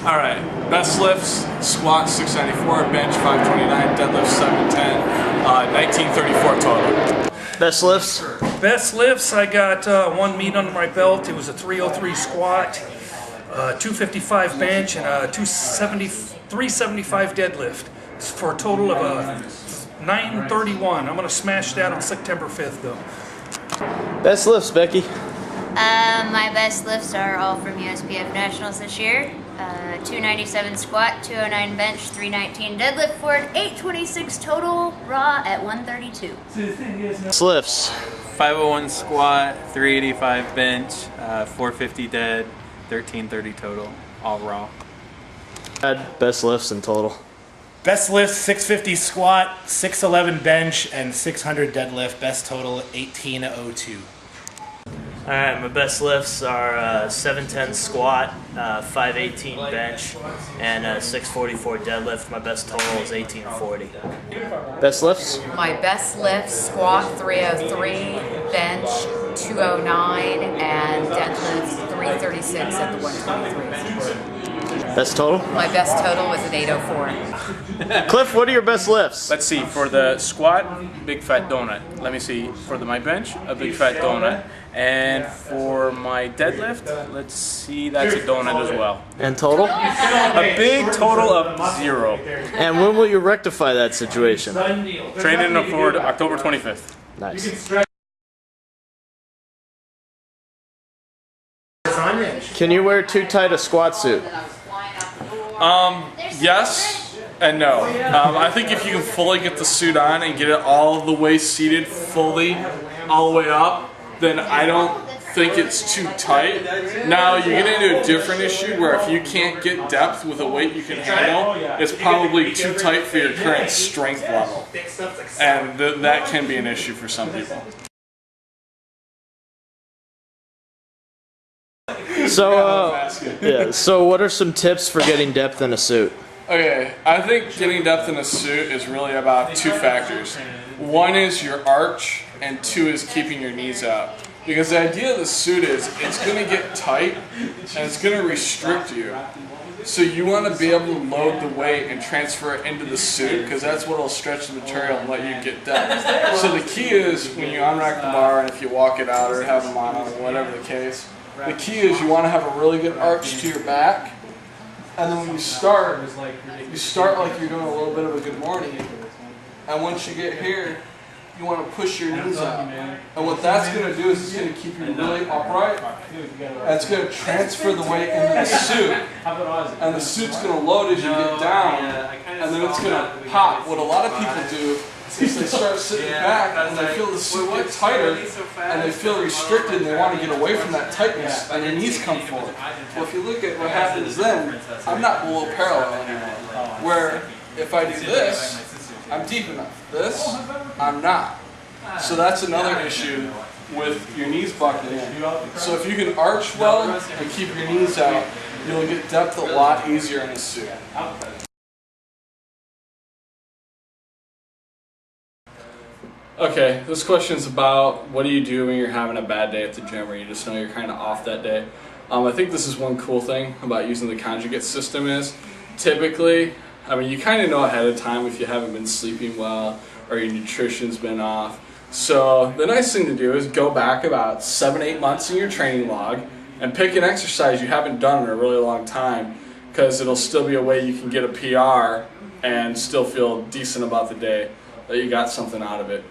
All right, best lifts, squat 694, bench 529, deadlift 710, 1934 total. Best lifts? Best lifts, I got one meet under my belt. It was a 303 squat, 255 bench, and a 375 deadlift for a total of 931. I'm going to smash that on September 5th, though. Best lifts, Becky? My best lifts are all from USPF Nationals this year. 297 squat, 209 bench, 319 deadlift for an 826 total, raw at 132. Best lifts? 501 squat, 385 bench, 450 dead, 1330 total, all raw. Best lifts in total? Best lift 650 squat, 611 bench, and 600 deadlift. Best total 1802. Alright, my best lifts are 710 squat, 518 bench, and 644 deadlift. My best total is 1840. Best lifts? My best lifts, squat 303, bench 209, and deadlift 336 at the 123. Best total? My best total was an 804. Cliff, what are your best lifts? Let's see, for the squat, big fat donut. Let me see, for my bench, a big fat donut. And for my deadlift, let's see, that's a donut as well. And total? A big total of 0. And when will you rectify that situation? Training for October 25th. Nice. Can you wear too tight a squat suit? Yes and no. I think if you can fully get the suit on and get it all the way seated fully, all the way up, then I don't think it's too tight. Now you're getting into a different issue where if you can't get depth with a weight you can handle, it's probably too tight for your current strength level. And that can be an issue for some people. So what are some tips for getting depth in a suit? Okay, I think getting depth in a suit is really about 2 factors. One is your arch, and 2 is keeping your knees out. Because the idea of the suit is it's going to get tight and it's going to restrict you. So you want to be able to load the weight and transfer it into the suit because that's what will stretch the material and let you get depth. So the key is when you unrack the bar and if you walk it out or have them on or whatever the case, the key is you want to have a really good arch to your back. And then when you start like you're doing a little bit of a good morning. And once you get here, you want to push your knees up. And what that's going to do is it's going to keep you really upright. And it's going to transfer the weight into the suit. And the suit's going to load as you get down. And then it's going to pop. What a lot of people do is they start sitting back and they feel the suit get tighter and they feel restricted and they want to get away from that tightness and their knees come forward. Well, if you look at what happens then, I'm not below parallel anymore. Where if I do this, I'm deep enough. This, I'm not. So that's another issue with your knees buckling in. So if you can arch well and keep your knees out, you'll get depth a lot easier in the suit. Okay, this question is about what do you do when you're having a bad day at the gym or you just know you're kind of off that day. I think this is one cool thing about using the conjugate system is typically, you kind of know ahead of time if you haven't been sleeping well or your nutrition's been off. So the nice thing to do is go back about 7-8 months in your training log and pick an exercise you haven't done in a really long time because it'll still be a way you can get a PR and still feel decent about the day that you got something out of it.